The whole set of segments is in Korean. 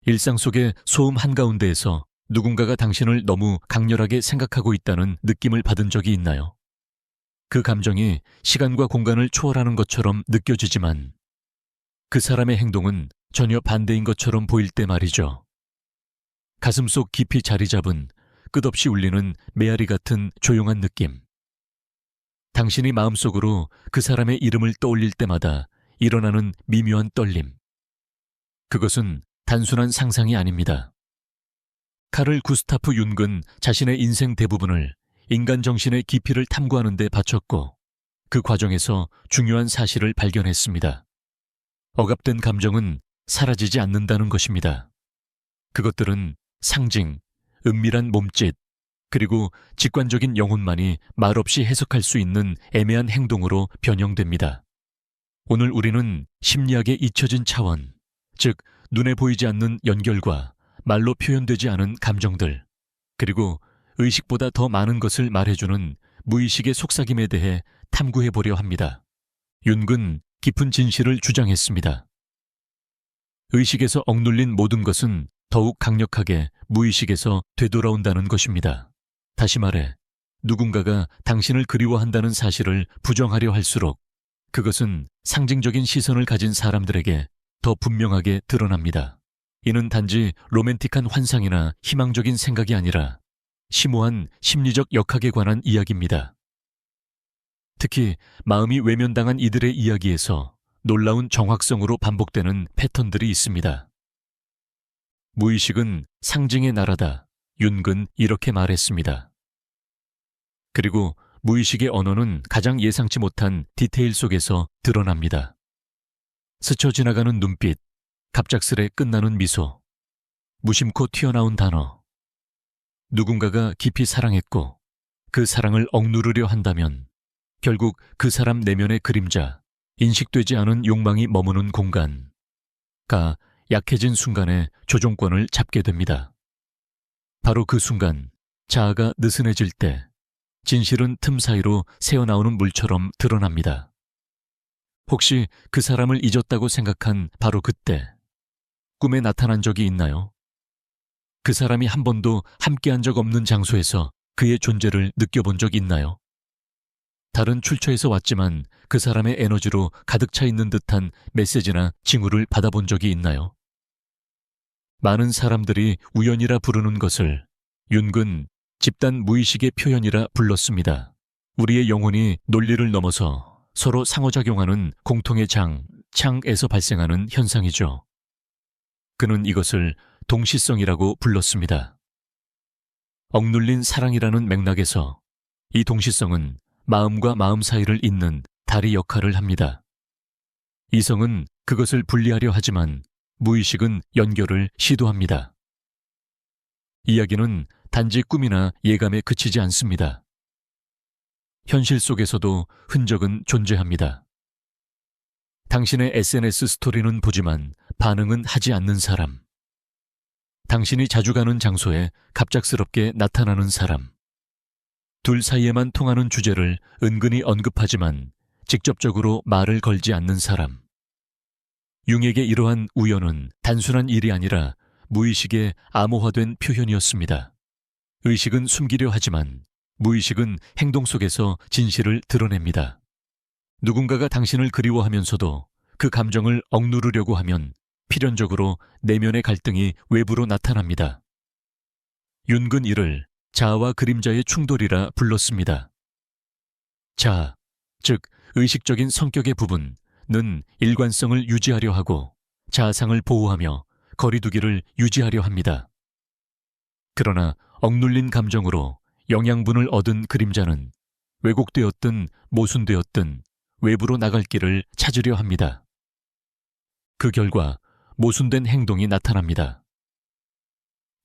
일상 속의 소음 한가운데에서 누군가가 당신을 너무 강렬하게 생각하고 있다는 느낌을 받은 적이 있나요? 그 감정이 시간과 공간을 초월하는 것처럼 느껴지지만 그 사람의 행동은 전혀 반대인 것처럼 보일 때 말이죠. 가슴속 깊이 자리 잡은 끝없이 울리는 메아리 같은 조용한 느낌. 당신이 마음속으로 그 사람의 이름을 떠올릴 때마다 일어나는 미묘한 떨림. 그것은 단순한 상상이 아닙니다. 카를 구스타프 융은 자신의 인생 대부분을 인간 정신의 깊이를 탐구하는 데 바쳤고 그 과정에서 중요한 사실을 발견했습니다. 억압된 감정은 사라지지 않는다는 것입니다. 그것들은 상징, 은밀한 몸짓, 그리고 직관적인 영혼만이 말없이 해석할 수 있는 애매한 행동으로 변형됩니다. 오늘 우리는 심리학의 잊혀진 차원, 즉 눈에 보이지 않는 연결과 말로 표현되지 않은 감정들, 그리고 의식보다 더 많은 것을 말해주는 무의식의 속삭임에 대해 탐구해 보려 합니다. 융은 깊은 진실을 주장했습니다. 의식에서 억눌린 모든 것은 더욱 강력하게 무의식에서 되돌아온다는 것입니다. 다시 말해, 누군가가 당신을 그리워한다는 사실을 부정하려 할수록 그것은 상징적인 시선을 가진 사람들에게 더 분명하게 드러납니다. 이는 단지 로맨틱한 환상이나 희망적인 생각이 아니라 심오한 심리적 역학에 관한 이야기입니다. 특히 마음이 외면당한 이들의 이야기에서 놀라운 정확성으로 반복되는 패턴들이 있습니다. 무의식은 상징의 나라다. 융은 이렇게 말했습니다. 그리고 무의식의 언어는 가장 예상치 못한 디테일 속에서 드러납니다. 스쳐 지나가는 눈빛, 갑작스레 끝나는 미소, 무심코 튀어나온 단어. 누군가가 깊이 사랑했고 그 사랑을 억누르려 한다면 결국 그 사람 내면의 그림자, 인식되지 않은 욕망이 머무는 공간가 약해진 순간에 조종권을 잡게 됩니다. 바로 그 순간 자아가 느슨해질 때 진실은 틈 사이로 새어나오는 물처럼 드러납니다. 혹시 그 사람을 잊었다고 생각한 바로 그때 꿈에 나타난 적이 있나요? 그 사람이 한 번도 함께한 적 없는 장소에서 그의 존재를 느껴본 적 있나요? 다른 출처에서 왔지만 그 사람의 에너지로 가득 차 있는 듯한 메시지나 징후를 받아본 적이 있나요? 많은 사람들이 우연이라 부르는 것을 융은 집단 무의식의 표현이라 불렀습니다. 우리의 영혼이 논리를 넘어서 서로 상호작용하는 공통의 창에서 발생하는 현상이죠. 그는 이것을 동시성이라고 불렀습니다. 억눌린 사랑이라는 맥락에서 이 동시성은 마음과 마음 사이를 잇는 다리 역할을 합니다. 이성은 그것을 분리하려 하지만 무의식은 연결을 시도합니다. 이야기는 단지 꿈이나 예감에 그치지 않습니다. 현실 속에서도 흔적은 존재합니다. 당신의 SNS 스토리는 보지만 반응은 하지 않는 사람. 당신이 자주 가는 장소에 갑작스럽게 나타나는 사람. 둘 사이에만 통하는 주제를 은근히 언급하지만 직접적으로 말을 걸지 않는 사람. 융에게 이러한 우연은 단순한 일이 아니라 무의식의 암호화된 표현이었습니다. 의식은 숨기려 하지만 무의식은 행동 속에서 진실을 드러냅니다. 누군가가 당신을 그리워하면서도 그 감정을 억누르려고 하면 필연적으로 내면의 갈등이 외부로 나타납니다. 융은 이를 자아와 그림자의 충돌이라 불렀습니다. 자아, 즉 의식적인 성격의 부분은 일관성을 유지하려 하고 자아상을 보호하며 거리두기를 유지하려 합니다. 그러나 억눌린 감정으로 영양분을 얻은 그림자는 왜곡되었든 모순되었든 외부로 나갈 길을 찾으려 합니다. 그 결과 모순된 행동이 나타납니다.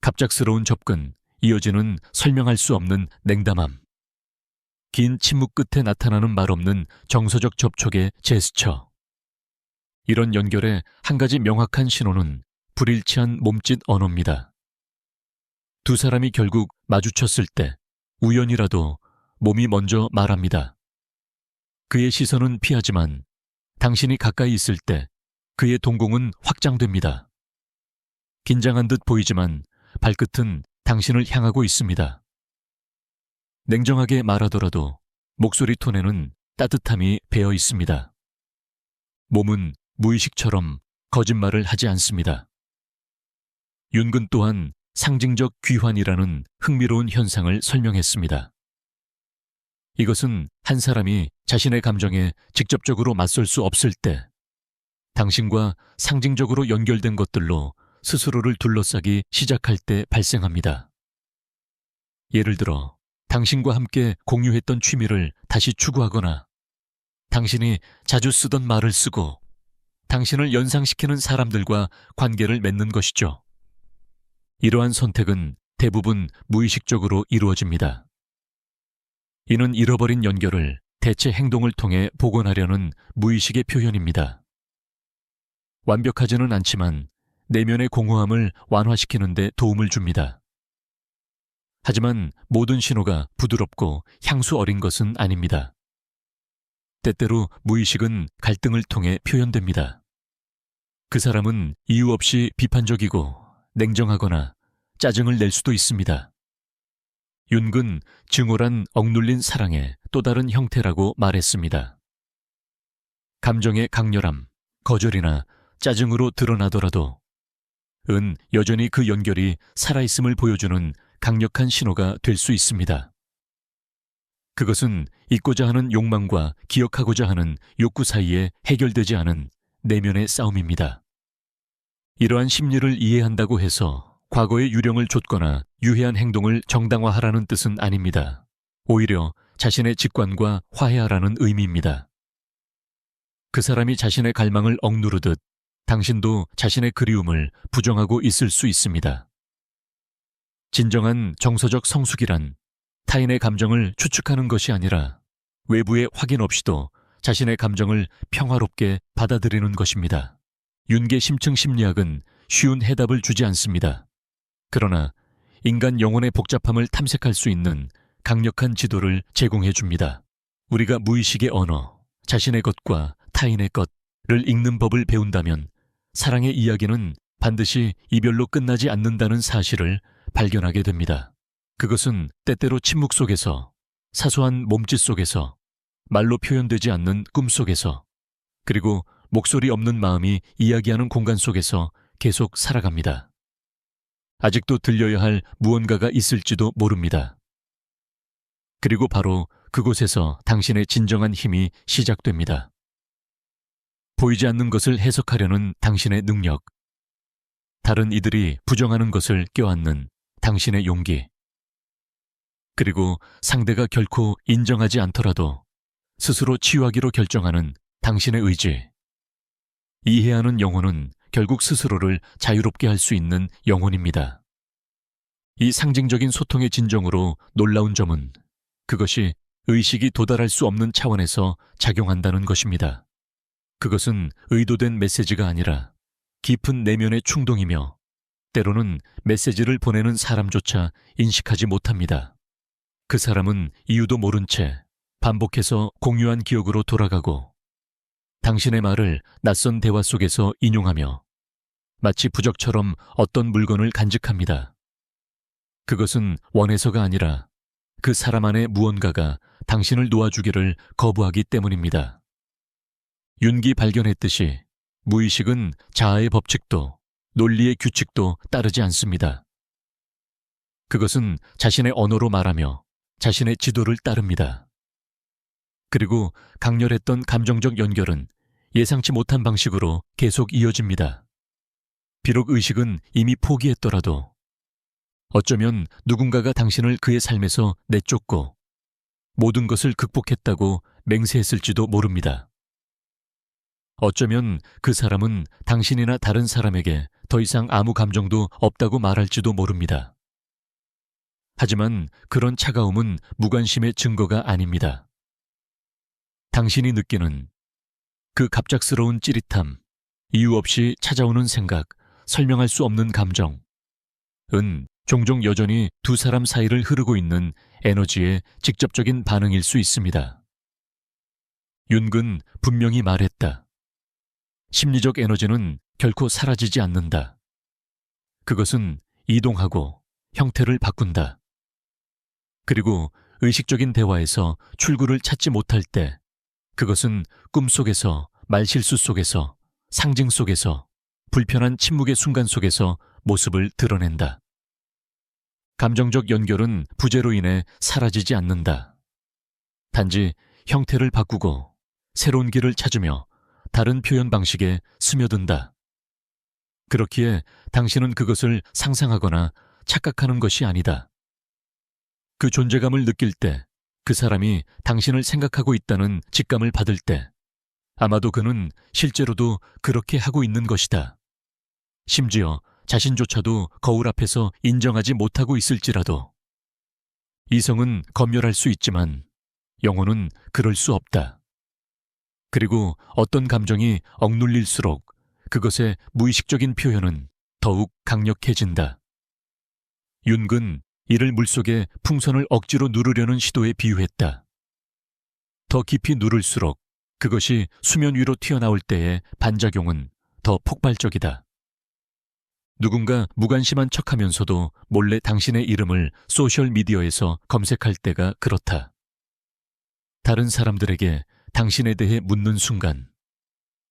갑작스러운 접근, 이어지는 설명할 수 없는 냉담함. 긴 침묵 끝에 나타나는 말 없는 정서적 접촉의 제스처. 이런 연결의 한 가지 명확한 신호는 불일치한 몸짓 언어입니다. 두 사람이 결국 마주쳤을 때 우연이라도 몸이 먼저 말합니다. 그의 시선은 피하지만 당신이 가까이 있을 때 그의 동공은 확장됩니다. 긴장한 듯 보이지만 발끝은 당신을 향하고 있습니다. 냉정하게 말하더라도 목소리 톤에는 따뜻함이 배어 있습니다. 몸은 무의식처럼 거짓말을 하지 않습니다. 윤근 또한 상징적 귀환이라는 흥미로운 현상을 설명했습니다. 이것은 한 사람이 자신의 감정에 직접적으로 맞설 수 없을 때 당신과 상징적으로 연결된 것들로 스스로를 둘러싸기 시작할 때 발생합니다. 예를 들어 당신과 함께 공유했던 취미를 다시 추구하거나 당신이 자주 쓰던 말을 쓰고 당신을 연상시키는 사람들과 관계를 맺는 것이죠. 이러한 선택은 대부분 무의식적으로 이루어집니다. 이는 잃어버린 연결을 대체 행동을 통해 복원하려는 무의식의 표현입니다. 완벽하지는 않지만 내면의 공허함을 완화시키는 데 도움을 줍니다. 하지만 모든 신호가 부드럽고 향수 어린 것은 아닙니다. 때때로 무의식은 갈등을 통해 표현됩니다. 그 사람은 이유 없이 비판적이고 냉정하거나 짜증을 낼 수도 있습니다. 윤근 증오란 억눌린 사랑의 또 다른 형태라고 말했습니다. 감정의 강렬함, 거절이나 짜증으로 드러나더라도 은 여전히 그 연결이 살아있음을 보여주는 강력한 신호가 될 수 있습니다. 그것은 잊고자 하는 욕망과 기억하고자 하는 욕구 사이에 해결되지 않은 내면의 싸움입니다. 이러한 심리를 이해한다고 해서 과거의 유령을 좇거나 유해한 행동을 정당화하라는 뜻은 아닙니다. 오히려 자신의 직관과 화해하라는 의미입니다. 그 사람이 자신의 갈망을 억누르듯 당신도 자신의 그리움을 부정하고 있을 수 있습니다. 진정한 정서적 성숙이란 타인의 감정을 추측하는 것이 아니라 외부의 확인 없이도 자신의 감정을 평화롭게 받아들이는 것입니다. 윤계 심층 심리학은 쉬운 해답을 주지 않습니다. 그러나 인간 영혼의 복잡함을 탐색할 수 있는 강력한 지도를 제공해 줍니다. 우리가 무의식의 언어, 자신의 것과 타인의 것을 읽는 법을 배운다면 사랑의 이야기는 반드시 이별로 끝나지 않는다는 사실을 발견하게 됩니다. 그것은 때때로 침묵 속에서, 사소한 몸짓 속에서, 말로 표현되지 않는 꿈 속에서, 그리고 목소리 없는 마음이 이야기하는 공간 속에서 계속 살아갑니다. 아직도 들려야 할 무언가가 있을지도 모릅니다. 그리고 바로 그곳에서 당신의 진정한 힘이 시작됩니다. 보이지 않는 것을 해석하려는 당신의 능력, 다른 이들이 부정하는 것을 껴안는 당신의 용기, 그리고 상대가 결코 인정하지 않더라도 스스로 치유하기로 결정하는 당신의 의지. 이해하는 영혼은 결국 스스로를 자유롭게 할 수 있는 영혼입니다. 이 상징적인 소통의 진정으로 놀라운 점은 그것이 의식이 도달할 수 없는 차원에서 작용한다는 것입니다. 그것은 의도된 메시지가 아니라 깊은 내면의 충동이며 때로는 메시지를 보내는 사람조차 인식하지 못합니다. 그 사람은 이유도 모른 채 반복해서 공유한 기억으로 돌아가고 당신의 말을 낯선 대화 속에서 인용하며 마치 부적처럼 어떤 물건을 간직합니다. 그것은 원해서가 아니라 그 사람 안에 무언가가 당신을 놓아주기를 거부하기 때문입니다. 윤기 발견했듯이 무의식은 자아의 법칙도 논리의 규칙도 따르지 않습니다. 그것은 자신의 언어로 말하며 자신의 지도를 따릅니다. 그리고 강렬했던 감정적 연결은 예상치 못한 방식으로 계속 이어집니다. 비록 의식은 이미 포기했더라도 어쩌면 누군가가 당신을 그의 삶에서 내쫓고 모든 것을 극복했다고 맹세했을지도 모릅니다. 어쩌면 그 사람은 당신이나 다른 사람에게 더 이상 아무 감정도 없다고 말할지도 모릅니다. 하지만 그런 차가움은 무관심의 증거가 아닙니다. 당신이 느끼는 그 갑작스러운 찌릿함, 이유 없이 찾아오는 생각, 설명할 수 없는 감정은 종종 여전히 두 사람 사이를 흐르고 있는 에너지의 직접적인 반응일 수 있습니다. 윤근 분명히 말했다. 심리적 에너지는 결코 사라지지 않는다. 그것은 이동하고 형태를 바꾼다. 그리고 의식적인 대화에서 출구를 찾지 못할 때 그것은 꿈속에서, 말실수 속에서, 상징 속에서, 불편한 침묵의 순간 속에서 모습을 드러낸다. 감정적 연결은 부재로 인해 사라지지 않는다. 단지 형태를 바꾸고 새로운 길을 찾으며 다른 표현 방식에 스며든다. 그렇기에 당신은 그것을 상상하거나 착각하는 것이 아니다. 그 존재감을 느낄 때, 그 사람이 당신을 생각하고 있다는 직감을 받을 때, 아마도 그는 실제로도 그렇게 하고 있는 것이다. 심지어 자신조차도 거울 앞에서 인정하지 못하고 있을지라도. 이성은 검열할 수 있지만 영혼은 그럴 수 없다. 그리고 어떤 감정이 억눌릴수록 그것의 무의식적인 표현은 더욱 강력해진다. 윤근 이를 물속에 풍선을 억지로 누르려는 시도에 비유했다. 더 깊이 누를수록 그것이 수면 위로 튀어나올 때의 반작용은 더 폭발적이다. 누군가 무관심한 척하면서도 몰래 당신의 이름을 소셜미디어에서 검색할 때가 그렇다. 다른 사람들에게 당신에 대해 묻는 순간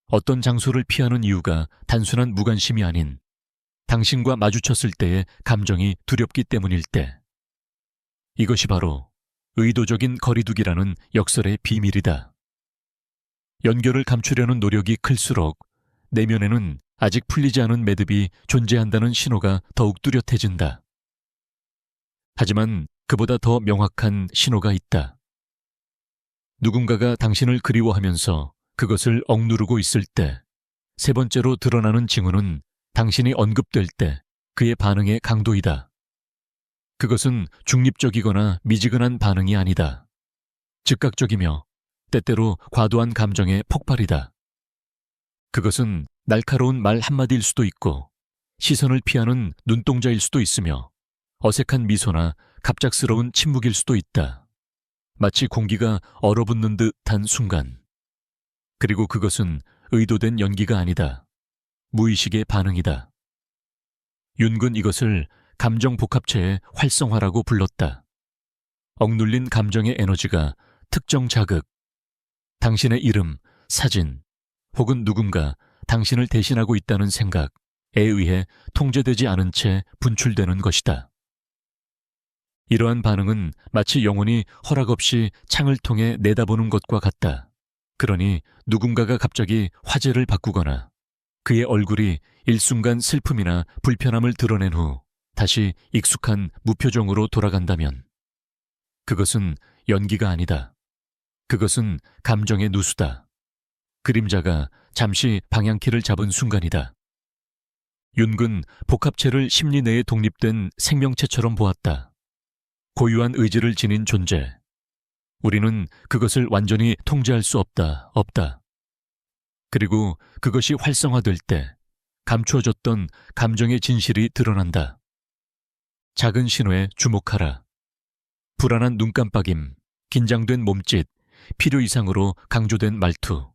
어떤 장소를 피하는 이유가 단순한 무관심이 아닌 당신과 마주쳤을 때의 감정이 두렵기 때문일 때, 이것이 바로 의도적인 거리두기라는 역설의 비밀이다. 연결을 감추려는 노력이 클수록 내면에는 아직 풀리지 않은 매듭이 존재한다는 신호가 더욱 뚜렷해진다. 하지만 그보다 더 명확한 신호가 있다. 누군가가 당신을 그리워하면서 그것을 억누르고 있을 때, 세 번째로 드러나는 징후는 당신이 언급될 때 그의 반응의 강도이다. 그것은 중립적이거나 미지근한 반응이 아니다. 즉각적이며 때때로 과도한 감정의 폭발이다. 그것은 날카로운 말 한마디일 수도 있고 시선을 피하는 눈동자일 수도 있으며 어색한 미소나 갑작스러운 침묵일 수도 있다. 마치 공기가 얼어붙는 듯한 순간. 그리고 그것은 의도된 연기가 아니다. 무의식의 반응이다. 윤근 이것을 감정 복합체의 활성화라고 불렀다. 억눌린 감정의 에너지가 특정 자극, 당신의 이름, 사진, 혹은 누군가 당신을 대신하고 있다는 생각에 의해 통제되지 않은 채 분출되는 것이다. 이러한 반응은 마치 영혼이 허락 없이 창을 통해 내다보는 것과 같다. 그러니 누군가가 갑자기 화제를 바꾸거나 그의 얼굴이 일순간 슬픔이나 불편함을 드러낸 후 다시 익숙한 무표정으로 돌아간다면 그것은 연기가 아니다. 그것은 감정의 누수다. 그림자가 잠시 방향키를 잡은 순간이다. 윤근 복합체를 심리 내에 독립된 생명체처럼 보았다. 고유한 의지를 지닌 존재. 우리는 그것을 완전히 통제할 수 없다. 그리고 그것이 활성화될 때 감추어졌던 감정의 진실이 드러난다. 작은 신호에 주목하라. 불안한 눈깜빡임, 긴장된 몸짓, 필요 이상으로 강조된 말투.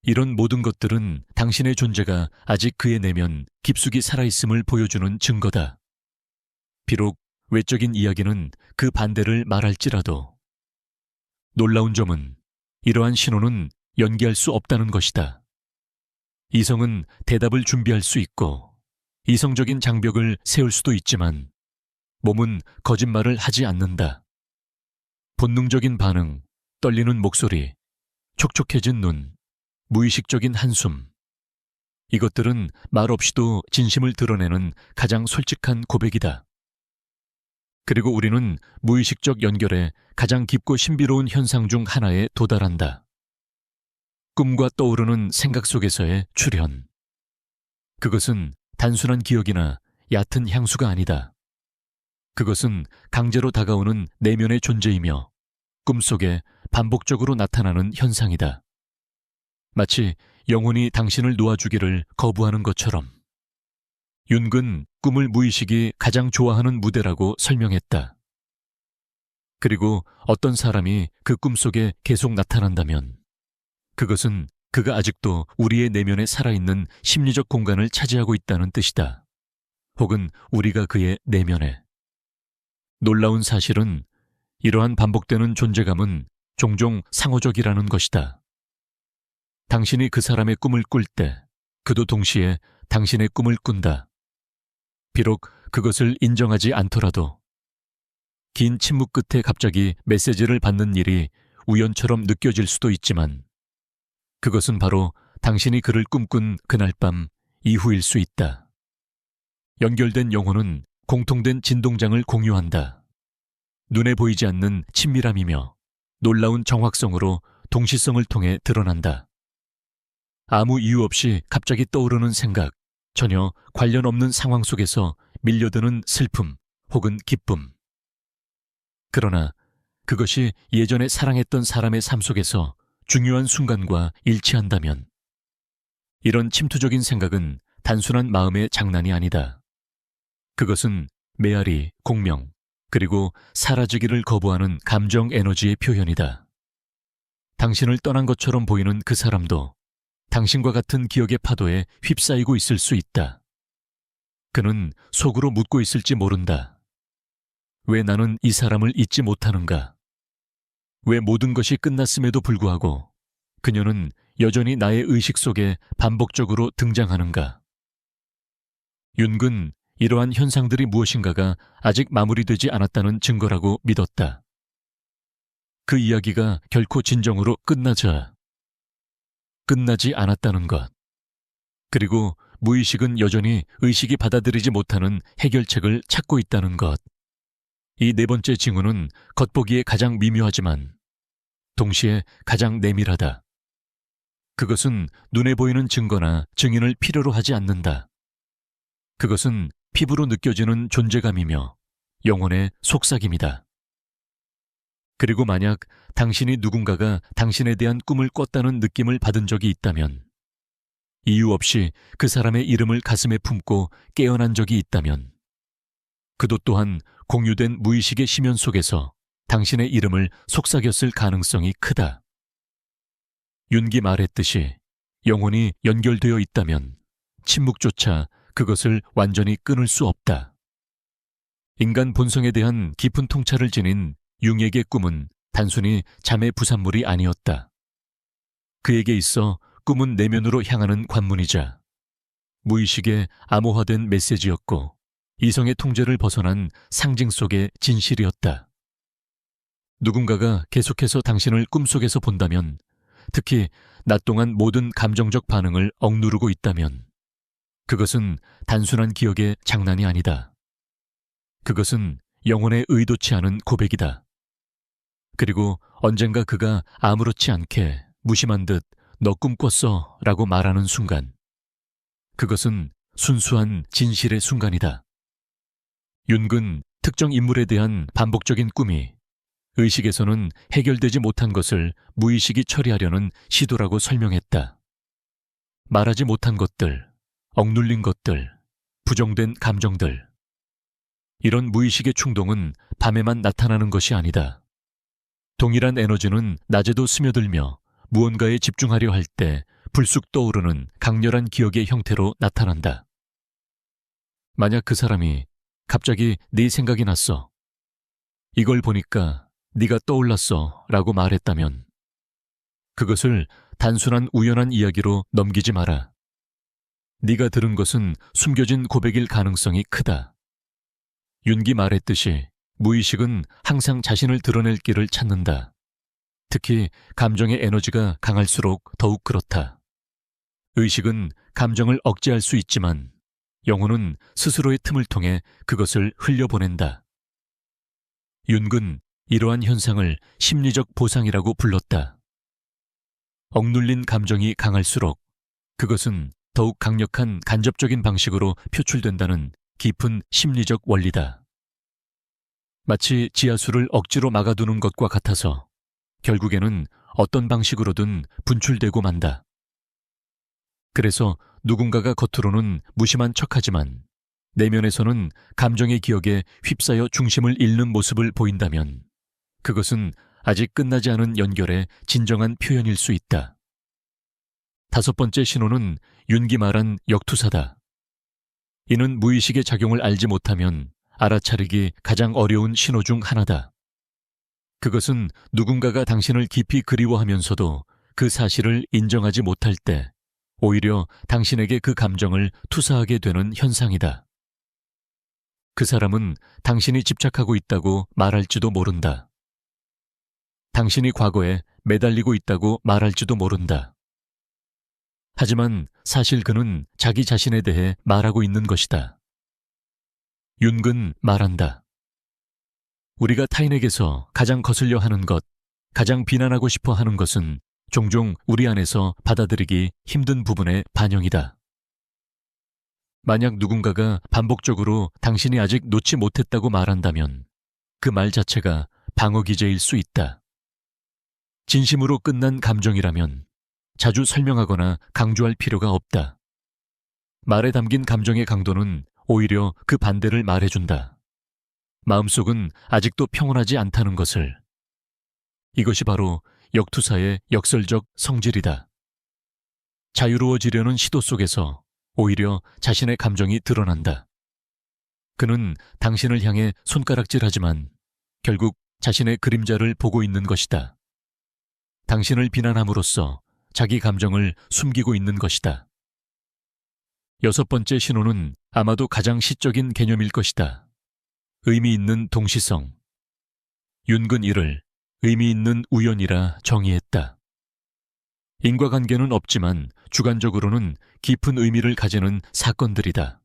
이런 모든 것들은 당신의 존재가 아직 그의 내면 깊숙이 살아있음을 보여주는 증거다. 비록 외적인 이야기는 그 반대를 말할지라도. 놀라운 점은 이러한 신호는 연기할 수 없다는 것이다. 이성은 대답을 준비할 수 있고 이성적인 장벽을 세울 수도 있지만 몸은 거짓말을 하지 않는다. 본능적인 반응, 떨리는 목소리, 촉촉해진 눈, 무의식적인 한숨. 이것들은 말 없이도 진심을 드러내는 가장 솔직한 고백이다. 그리고 우리는 무의식적 연결의 가장 깊고 신비로운 현상 중 하나에 도달한다. 꿈과 떠오르는 생각 속에서의 출현. 그것은 단순한 기억이나 얕은 향수가 아니다. 그것은 강제로 다가오는 내면의 존재이며 꿈속에 반복적으로 나타나는 현상이다. 마치 영혼이 당신을 놓아주기를 거부하는 것처럼. 윤근 꿈을 무의식이 가장 좋아하는 무대라고 설명했다. 그리고 어떤 사람이 그 꿈속에 계속 나타난다면 그것은 그가 아직도 우리의 내면에 살아있는 심리적 공간을 차지하고 있다는 뜻이다. 혹은 우리가 그의 내면에. 놀라운 사실은 이러한 반복되는 존재감은 종종 상호적이라는 것이다. 당신이 그 사람의 꿈을 꿀 때 그도 동시에 당신의 꿈을 꾼다. 비록 그것을 인정하지 않더라도 긴 침묵 끝에 갑자기 메시지를 받는 일이 우연처럼 느껴질 수도 있지만 그것은 바로 당신이 그를 꿈꾼 그날 밤 이후일 수 있다. 연결된 영혼은 공통된 진동장을 공유한다. 눈에 보이지 않는 친밀함이며 놀라운 정확성으로 동시성을 통해 드러난다. 아무 이유 없이 갑자기 떠오르는 생각, 전혀 관련 없는 상황 속에서 밀려드는 슬픔 혹은 기쁨. 그러나 그것이 예전에 사랑했던 사람의 삶 속에서 중요한 순간과 일치한다면 이런 침투적인 생각은 단순한 마음의 장난이 아니다. 그것은 메아리, 공명, 그리고 사라지기를 거부하는 감정 에너지의 표현이다. 당신을 떠난 것처럼 보이는 그 사람도 당신과 같은 기억의 파도에 휩싸이고 있을 수 있다. 그는 속으로 묻고 있을지 모른다. 왜 나는 이 사람을 잊지 못하는가? 왜 모든 것이 끝났음에도 불구하고 그녀는 여전히 나의 의식 속에 반복적으로 등장하는가? 윤근 이러한 현상들이 무엇인가가 아직 마무리되지 않았다는 증거라고 믿었다. 그 이야기가 결코 진정으로 끝나지 않았다는 것. 그리고 무의식은 여전히 의식이 받아들이지 못하는 해결책을 찾고 있다는 것. 이 네 번째 징후는 겉보기에 가장 미묘하지만 동시에 가장 내밀하다. 그것은 눈에 보이는 증거나 증인을 필요로 하지 않는다. 그것은 피부로 느껴지는 존재감이며 영혼의 속삭임이다. 그리고 만약 당신이 누군가가 당신에 대한 꿈을 꿨다는 느낌을 받은 적이 있다면, 이유 없이 그 사람의 이름을 가슴에 품고 깨어난 적이 있다면, 그도 또한 공유된 무의식의 심연 속에서 당신의 이름을 속삭였을 가능성이 크다. 윤기 말했듯이 영혼이 연결되어 있다면 침묵조차 그것을 완전히 끊을 수 없다. 인간 본성에 대한 깊은 통찰을 지닌 융에게 꿈은 단순히 잠의 부산물이 아니었다. 그에게 있어 꿈은 내면으로 향하는 관문이자 무의식의 암호화된 메시지였고 이성의 통제를 벗어난 상징 속의 진실이었다. 누군가가 계속해서 당신을 꿈속에서 본다면, 특히 낮 동안 모든 감정적 반응을 억누르고 있다면 그것은 단순한 기억의 장난이 아니다. 그것은 영혼에 의도치 않은 고백이다. 그리고 언젠가 그가 아무렇지 않게 무심한 듯 너 꿈꿨어 라고 말하는 순간, 그것은 순수한 진실의 순간이다. 윤근 특정 인물에 대한 반복적인 꿈이 의식에서는 해결되지 못한 것을 무의식이 처리하려는 시도라고 설명했다. 말하지 못한 것들, 억눌린 것들, 부정된 감정들. 이런 무의식의 충동은 밤에만 나타나는 것이 아니다. 동일한 에너지는 낮에도 스며들며 무언가에 집중하려 할 때 불쑥 떠오르는 강렬한 기억의 형태로 나타난다. 만약 그 사람이 갑자기 네 생각이 났어. 이걸 보니까 네가 떠올랐어 라고 말했다면 그것을 단순한 우연한 이야기로 넘기지 마라. 네가 들은 것은 숨겨진 고백일 가능성이 크다. 윤기 말했듯이 무의식은 항상 자신을 드러낼 길을 찾는다. 특히 감정의 에너지가 강할수록 더욱 그렇다. 의식은 감정을 억제할 수 있지만 영혼은 스스로의 틈을 통해 그것을 흘려보낸다. 윤근 이러한 현상을 심리적 보상이라고 불렀다. 억눌린 감정이 강할수록 그것은 더욱 강력한 간접적인 방식으로 표출된다는 깊은 심리적 원리다. 마치 지하수를 억지로 막아두는 것과 같아서 결국에는 어떤 방식으로든 분출되고 만다. 그래서 누군가가 겉으로는 무심한 척하지만 내면에서는 감정의 기억에 휩싸여 중심을 잃는 모습을 보인다면 그것은 아직 끝나지 않은 연결의 진정한 표현일 수 있다. 다섯 번째 신호는 윤기 말한 역투사다. 이는 무의식의 작용을 알지 못하면 알아차리기 가장 어려운 신호 중 하나다. 그것은 누군가가 당신을 깊이 그리워하면서도 그 사실을 인정하지 못할 때 오히려 당신에게 그 감정을 투사하게 되는 현상이다. 그 사람은 당신이 집착하고 있다고 말할지도 모른다. 당신이 과거에 매달리고 있다고 말할지도 모른다. 하지만 사실 그는 자기 자신에 대해 말하고 있는 것이다. 윤근 말한다. 우리가 타인에게서 가장 거슬려 하는 것, 가장 비난하고 싶어 하는 것은 종종 우리 안에서 받아들이기 힘든 부분의 반영이다. 만약 누군가가 반복적으로 당신이 아직 놓지 못했다고 말한다면 그 말 자체가 방어 기제일 수 있다. 진심으로 끝난 감정이라면 자주 설명하거나 강조할 필요가 없다. 말에 담긴 감정의 강도는 오히려 그 반대를 말해준다. 마음속은 아직도 평온하지 않다는 것을. 이것이 바로 역투사의 역설적 성질이다. 자유로워지려는 시도 속에서 오히려 자신의 감정이 드러난다. 그는 당신을 향해 손가락질하지만 결국 자신의 그림자를 보고 있는 것이다. 당신을 비난함으로써 자기 감정을 숨기고 있는 것이다. 여섯 번째 신호는 아마도 가장 시적인 개념일 것이다. 의미 있는 동시성. 윤근 이를 의미 있는 우연이라 정의했다. 인과관계는 없지만 주관적으로는 깊은 의미를 가지는 사건들이다.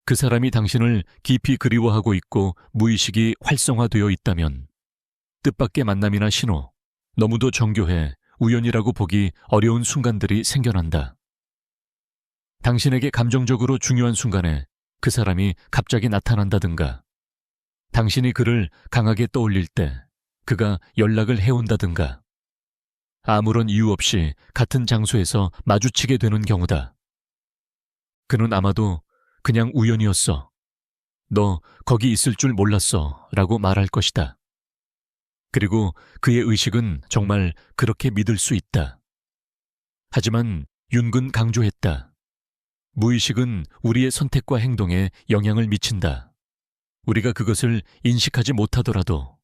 그 사람이 당신을 깊이 그리워하고 있고 무의식이 활성화되어 있다면 뜻밖의 만남이나 신호, 너무도 정교해 우연이라고 보기 어려운 순간들이 생겨난다. 당신에게 감정적으로 중요한 순간에 그 사람이 갑자기 나타난다든가, 당신이 그를 강하게 떠올릴 때 그가 연락을 해온다든가, 아무런 이유 없이 같은 장소에서 마주치게 되는 경우다. 그는 아마도 그냥 우연이었어. 너 거기 있을 줄 몰랐어. 라고 말할 것이다. 그리고 그의 의식은 정말 그렇게 믿을 수 있다. 하지만 윤근 강조했다. 무의식은 우리의 선택과 행동에 영향을 미친다. 우리가 그것을 인식하지 못하더라도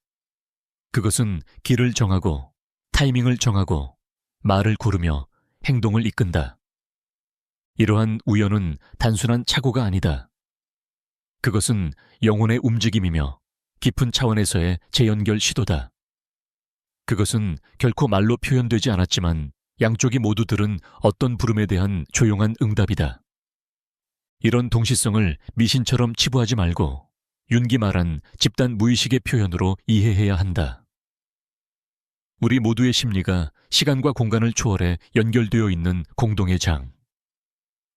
그것은 길을 정하고 타이밍을 정하고 말을 고르며 행동을 이끈다. 이러한 우연은 단순한 착오가 아니다. 그것은 영혼의 움직임이며 깊은 차원에서의 재연결 시도다. 그것은 결코 말로 표현되지 않았지만 양쪽이 모두 들은 어떤 부름에 대한 조용한 응답이다. 이런 동시성을 미신처럼 치부하지 말고 윤기 말한 집단 무의식의 표현으로 이해해야 한다. 우리 모두의 심리가 시간과 공간을 초월해 연결되어 있는 공동의 장.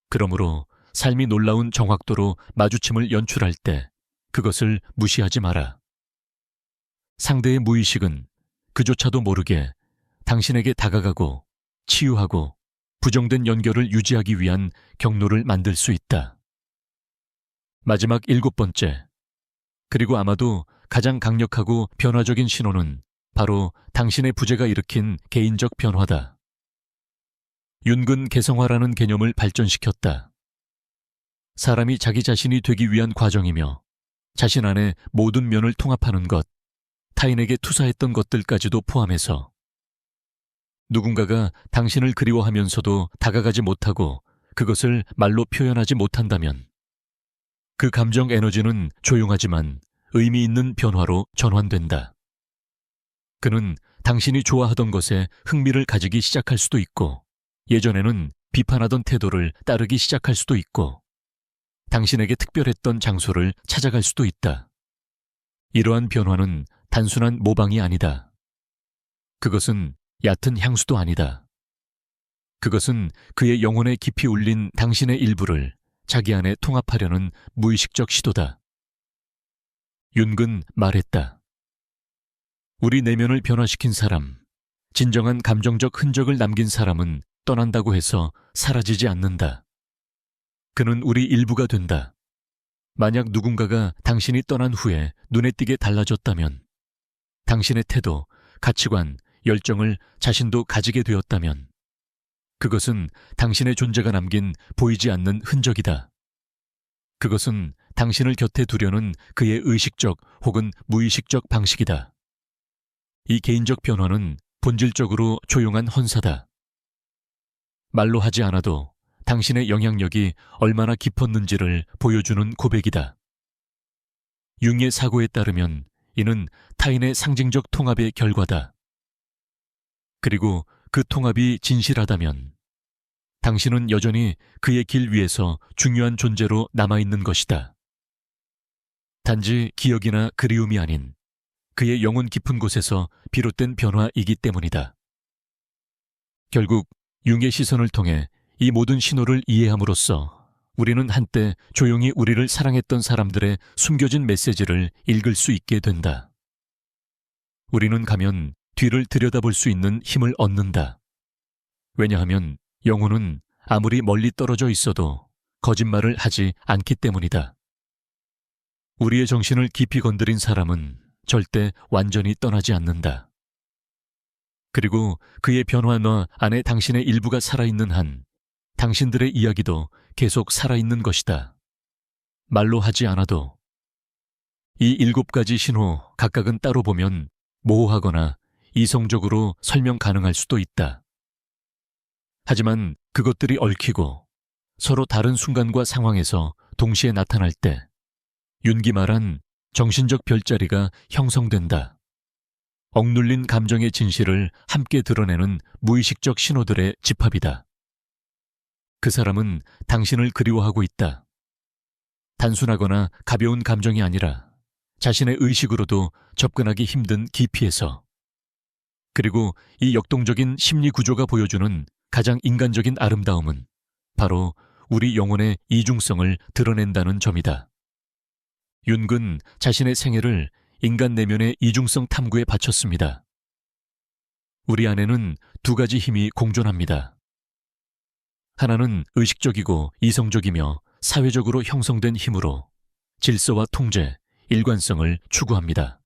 그러므로 삶이 놀라운 정확도로 마주침을 연출할 때 그것을 무시하지 마라. 상대의 무의식은 그조차도 모르게 당신에게 다가가고 치유하고 부정된 연결을 유지하기 위한 경로를 만들 수 있다. 마지막 일곱 번째, 그리고 아마도 가장 강력하고 변화적인 신호는 바로 당신의 부재가 일으킨 개인적 변화다. 윤근 개성화라는 개념을 발전시켰다. 사람이 자기 자신이 되기 위한 과정이며 자신 안의 모든 면을 통합하는 것, 타인에게 투사했던 것들까지도 포함해서 누군가가 당신을 그리워하면서도 다가가지 못하고 그것을 말로 표현하지 못한다면 그 감정 에너지는 조용하지만 의미 있는 변화로 전환된다. 그는 당신이 좋아하던 것에 흥미를 가지기 시작할 수도 있고 예전에는 비판하던 태도를 따르기 시작할 수도 있고 당신에게 특별했던 장소를 찾아갈 수도 있다. 이러한 변화는 단순한 모방이 아니다. 그것은 얕은 향수도 아니다. 그것은 그의 영혼에 깊이 울린 당신의 일부를 자기 안에 통합하려는 무의식적 시도다. 윤근 말했다. 우리 내면을 변화시킨 사람, 진정한 감정적 흔적을 남긴 사람은 떠난다고 해서 사라지지 않는다. 그는 우리 일부가 된다. 만약 누군가가 당신이 떠난 후에 눈에 띄게 달라졌다면, 당신의 태도, 가치관, 열정을 자신도 가지게 되었다면, 그것은 당신의 존재가 남긴 보이지 않는 흔적이다. 그것은 당신을 곁에 두려는 그의 의식적 혹은 무의식적 방식이다. 이 개인적 변화는 본질적으로 조용한 헌사다. 말로 하지 않아도 당신의 영향력이 얼마나 깊었는지를 보여주는 고백이다. 융의 사고에 따르면 이는 타인의 상징적 통합의 결과다. 그리고 그 통합이 진실하다면 당신은 여전히 그의 길 위에서 중요한 존재로 남아있는 것이다. 단지 기억이나 그리움이 아닌 그의 영혼 깊은 곳에서 비롯된 변화이기 때문이다. 결국 융의 시선을 통해 이 모든 신호를 이해함으로써 우리는 한때 조용히 우리를 사랑했던 사람들의 숨겨진 메시지를 읽을 수 있게 된다. 우리는 가면 뒤를 들여다볼 수 있는 힘을 얻는다. 왜냐하면 영혼은 아무리 멀리 떨어져 있어도 거짓말을 하지 않기 때문이다. 우리의 정신을 깊이 건드린 사람은 절대 완전히 떠나지 않는다. 그리고 그의 변화나 안에 당신의 일부가 살아있는 한 당신들의 이야기도 계속 살아있는 것이다. 말로 하지 않아도. 이 7가지 신호 각각은 따로 보면 모호하거나 이성적으로 설명 가능할 수도 있다. 하지만 그것들이 얽히고 서로 다른 순간과 상황에서 동시에 나타날 때 윤기 말한 정신적 별자리가 형성된다. 억눌린 감정의 진실을 함께 드러내는 무의식적 신호들의 집합이다. 그 사람은 당신을 그리워하고 있다. 단순하거나 가벼운 감정이 아니라 자신의 의식으로도 접근하기 힘든 깊이에서. 그리고 이 역동적인 심리 구조가 보여주는 가장 인간적인 아름다움은 바로 우리 영혼의 이중성을 드러낸다는 점이다. 윤근 자신의 생애를 인간 내면의 이중성 탐구에 바쳤습니다. 우리 안에는 2가지 힘이 공존합니다. 하나는 의식적이고 이성적이며 사회적으로 형성된 힘으로 질서와 통제, 일관성을 추구합니다.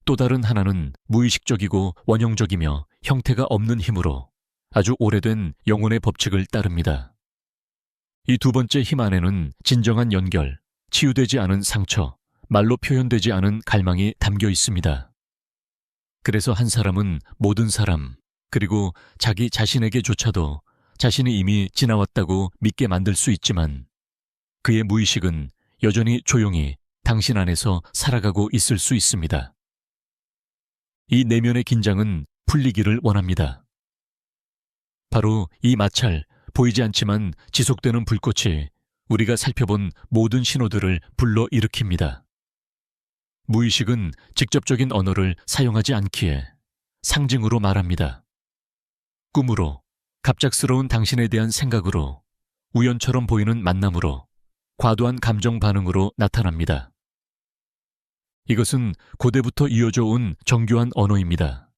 또 다른 하나는 무의식적이고 원형적이며 형태가 없는 힘으로 아주 오래된 영혼의 법칙을 따릅니다. 이 2번째 힘 안에는 진정한 연결, 치유되지 않은 상처, 말로 표현되지 않은 갈망이 담겨 있습니다. 그래서 한 사람은 모든 사람, 그리고 자기 자신에게조차도 자신이 이미 지나왔다고 믿게 만들 수 있지만 그의 무의식은 여전히 조용히 당신 안에서 살아가고 있을 수 있습니다. 이 내면의 긴장은 풀리기를 원합니다. 바로 이 마찰, 보이지 않지만 지속되는 불꽃이 우리가 살펴본 모든 신호들을 불러일으킵니다. 무의식은 직접적인 언어를 사용하지 않기에 상징으로 말합니다. 꿈으로, 갑작스러운 당신에 대한 생각으로, 우연처럼 보이는 만남으로, 과도한 감정 반응으로 나타납니다. 이것은 고대부터 이어져 온 정교한 언어입니다.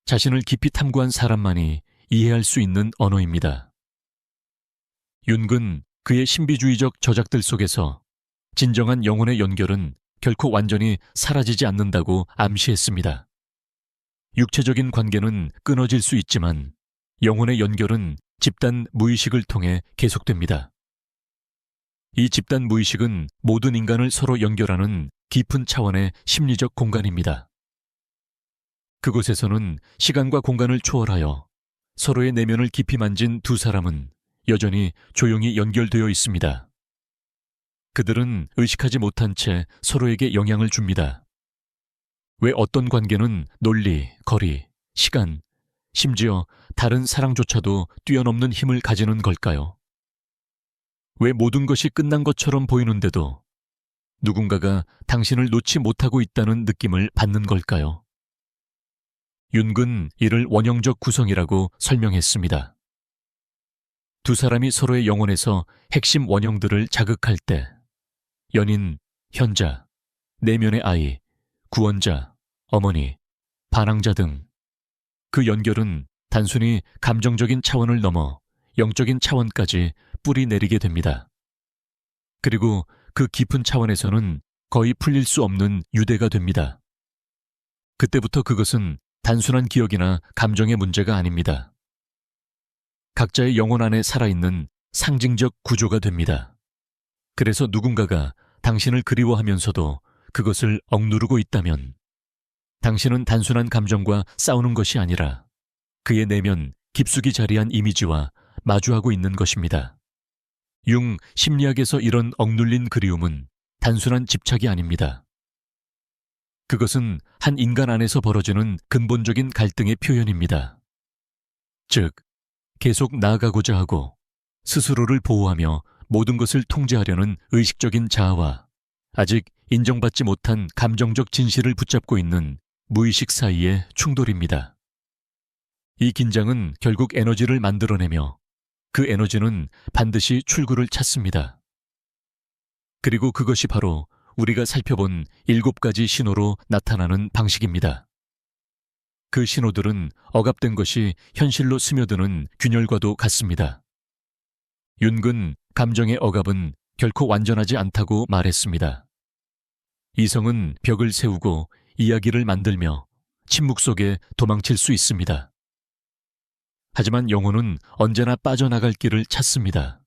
자신을 깊이 탐구한 사람만이 이해할 수 있는 언어입니다. 윤근 그의 신비주의적 저작들 속에서 진정한 영혼의 연결은 결코 완전히 사라지지 않는다고 암시했습니다. 육체적인 관계는 끊어질 수 있지만 영혼의 연결은 집단 무의식을 통해 계속됩니다. 이 집단 무의식은 모든 인간을 서로 연결하는 깊은 차원의 심리적 공간입니다. 그곳에서는 시간과 공간을 초월하여 서로의 내면을 깊이 만진 2 사람은 여전히 조용히 연결되어 있습니다. 그들은 의식하지 못한 채 서로에게 영향을 줍니다. 왜 어떤 관계는 논리, 거리, 시간, 심지어 다른 사랑조차도 뛰어넘는 힘을 가지는 걸까요? 왜 모든 것이 끝난 것처럼 보이는데도 누군가가 당신을 놓지 못하고 있다는 느낌을 받는 걸까요? 윤근 이를 원형적 구성이라고 설명했습니다. 2 사람이 서로의 영혼에서 핵심 원형들을 자극할 때 연인, 현자, 내면의 아이, 구원자, 어머니, 반항자 등 그 연결은 단순히 감정적인 차원을 넘어 영적인 차원까지 뿌리 내리게 됩니다. 그리고 그 깊은 차원에서는 거의 풀릴 수 없는 유대가 됩니다. 그때부터 그것은 단순한 기억이나 감정의 문제가 아닙니다. 각자의 영혼 안에 살아있는 상징적 구조가 됩니다. 그래서 누군가가 당신을 그리워하면서도 그것을 억누르고 있다면 당신은 단순한 감정과 싸우는 것이 아니라 그의 내면 깊숙이 자리한 이미지와 마주하고 있는 것입니다. 융 심리학에서 이런 억눌린 그리움은 단순한 집착이 아닙니다. 그것은 한 인간 안에서 벌어지는 근본적인 갈등의 표현입니다. 즉, 계속 나아가고자 하고 스스로를 보호하며 모든 것을 통제하려는 의식적인 자아와 아직 인정받지 못한 감정적 진실을 붙잡고 있는 무의식 사이의 충돌입니다. 이 긴장은 결국 에너지를 만들어내며 그 에너지는 반드시 출구를 찾습니다. 그리고 그것이 바로 우리가 살펴본 7가지 신호로 나타나는 방식입니다. 그 신호들은 억압된 것이 현실로 스며드는 균열과도 같습니다. 윤근 감정의 억압은 결코 완전하지 않다고 말했습니다. 이성은 벽을 세우고 이야기를 만들며 침묵 속에 도망칠 수 있습니다. 하지만 영혼은 언제나 빠져나갈 길을 찾습니다.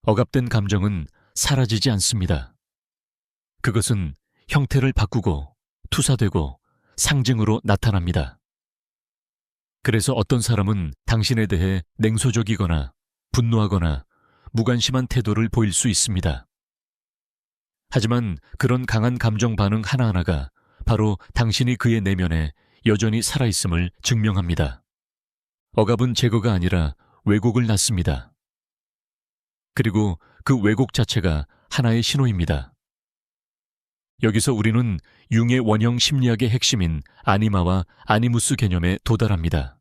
억압된 감정은 사라지지 않습니다. 그것은 형태를 바꾸고 투사되고 상징으로 나타납니다. 그래서 어떤 사람은 당신에 대해 냉소적이거나 분노하거나 무관심한 태도를 보일 수 있습니다. 하지만 그런 강한 감정 반응 하나하나가 바로 당신이 그의 내면에 여전히 살아있음을 증명합니다. 억압은 제거가 아니라 왜곡을 낳습니다. 그리고 그 왜곡 자체가 하나의 신호입니다. 여기서 우리는 융의 원형 심리학의 핵심인 아니마와 아니무스 개념에 도달합니다.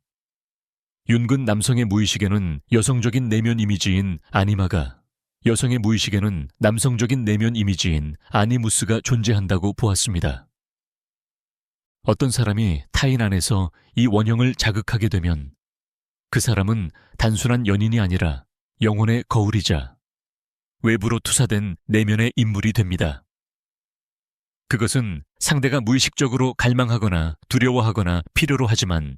윤근 남성의 무의식에는 여성적인 내면 이미지인 아니마가, 여성의 무의식에는 남성적인 내면 이미지인 아니무스가 존재한다고 보았습니다. 어떤 사람이 타인 안에서 이 원형을 자극하게 되면 그 사람은 단순한 연인이 아니라 영혼의 거울이자 외부로 투사된 내면의 인물이 됩니다. 그것은 상대가 무의식적으로 갈망하거나 두려워하거나 필요로 하지만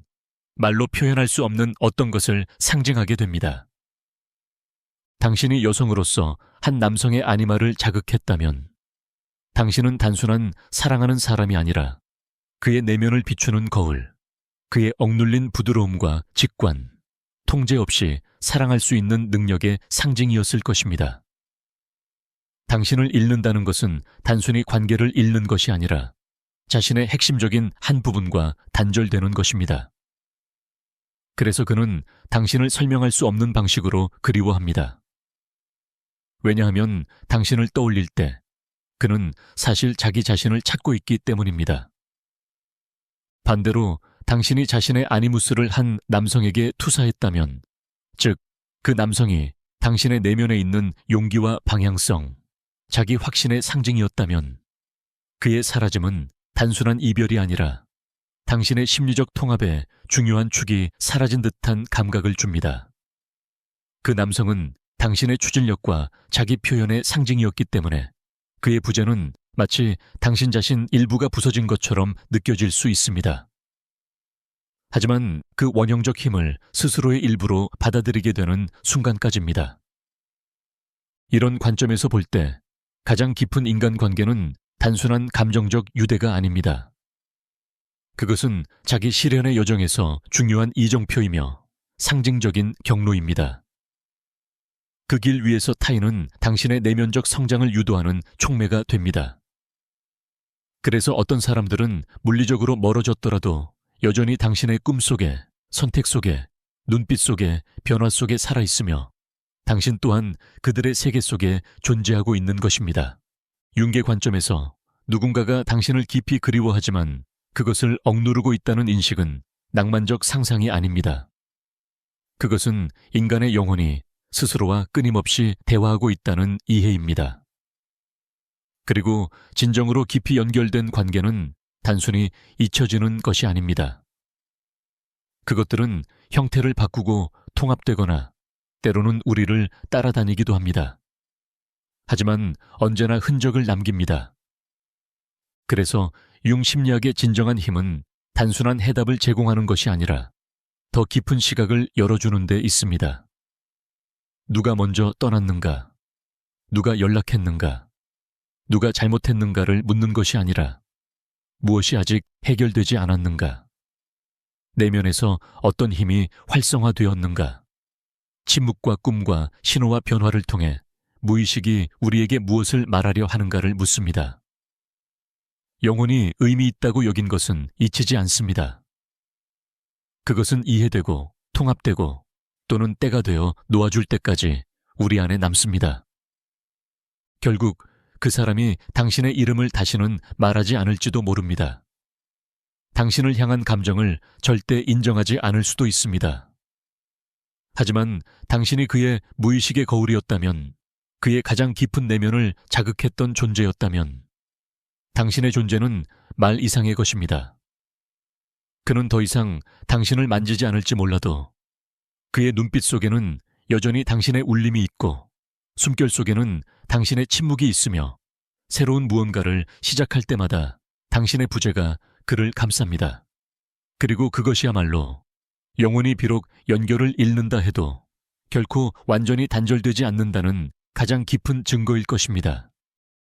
말로 표현할 수 없는 어떤 것을 상징하게 됩니다. 당신이 여성으로서 한 남성의 아니마를 자극했다면 당신은 단순한 사랑하는 사람이 아니라 그의 내면을 비추는 거울, 그의 억눌린 부드러움과 직관, 통제 없이 사랑할 수 있는 능력의 상징이었을 것입니다. 당신을 잃는다는 것은 단순히 관계를 잃는 것이 아니라 자신의 핵심적인 한 부분과 단절되는 것입니다. 그래서 그는 당신을 설명할 수 없는 방식으로 그리워합니다. 왜냐하면 당신을 떠올릴 때 그는 사실 자기 자신을 찾고 있기 때문입니다. 반대로 당신이 자신의 아니무스를 한 남성에게 투사했다면, 즉, 그 남성이 당신의 내면에 있는 용기와 방향성, 자기 확신의 상징이었다면 그의 사라짐은 단순한 이별이 아니라 당신의 심리적 통합에 중요한 축이 사라진 듯한 감각을 줍니다. 그 남성은 당신의 추진력과 자기 표현의 상징이었기 때문에 그의 부재는 마치 당신 자신 일부가 부서진 것처럼 느껴질 수 있습니다. 하지만 그 원형적 힘을 스스로의 일부로 받아들이게 되는 순간까지입니다. 이런 관점에서 볼 때 가장 깊은 인간관계는 단순한 감정적 유대가 아닙니다. 그것은 자기 실현의 여정에서 중요한 이정표이며 상징적인 경로입니다. 그 길 위에서 타인은 당신의 내면적 성장을 유도하는 촉매가 됩니다. 그래서 어떤 사람들은 물리적으로 멀어졌더라도 여전히 당신의 꿈속에, 선택 속에, 눈빛 속에, 변화 속에 살아있으며 당신 또한 그들의 세계 속에 존재하고 있는 것입니다. 융의 관점에서 누군가가 당신을 깊이 그리워하지만 그것을 억누르고 있다는 인식은 낭만적 상상이 아닙니다. 그것은 인간의 영혼이 스스로와 끊임없이 대화하고 있다는 이해입니다. 그리고 진정으로 깊이 연결된 관계는 단순히 잊혀지는 것이 아닙니다. 그것들은 형태를 바꾸고 통합되거나 때로는 우리를 따라다니기도 합니다. 하지만 언제나 흔적을 남깁니다. 그래서 융 심리학의 진정한 힘은 단순한 해답을 제공하는 것이 아니라 더 깊은 시각을 열어주는 데 있습니다. 누가 먼저 떠났는가? 누가 연락했는가, 누가 잘못했는가를 묻는 것이 아니라 무엇이 아직 해결되지 않았는가, 내면에서 어떤 힘이 활성화되었는가, 침묵과 꿈과 신호와 변화를 통해 무의식이 우리에게 무엇을 말하려 하는가를 묻습니다. 영혼이 의미 있다고 여긴 것은 잊히지 않습니다. 그것은 이해되고 통합되고 또는 때가 되어 놓아줄 때까지 우리 안에 남습니다. 결국 그 사람이 당신의 이름을 다시는 말하지 않을지도 모릅니다. 당신을 향한 감정을 절대 인정하지 않을 수도 있습니다. 하지만 당신이 그의 무의식의 거울이었다면, 그의 가장 깊은 내면을 자극했던 존재였다면, 당신의 존재는 말 이상의 것입니다. 그는 더 이상 당신을 만지지 않을지 몰라도 그의 눈빛 속에는 여전히 당신의 울림이 있고 숨결 속에는 당신의 침묵이 있으며 새로운 무언가를 시작할 때마다 당신의 부재가 그를 감쌉니다. 그리고 그것이야말로 영혼이 비록 연결을 잃는다 해도 결코 완전히 단절되지 않는다는 가장 깊은 증거일 것입니다.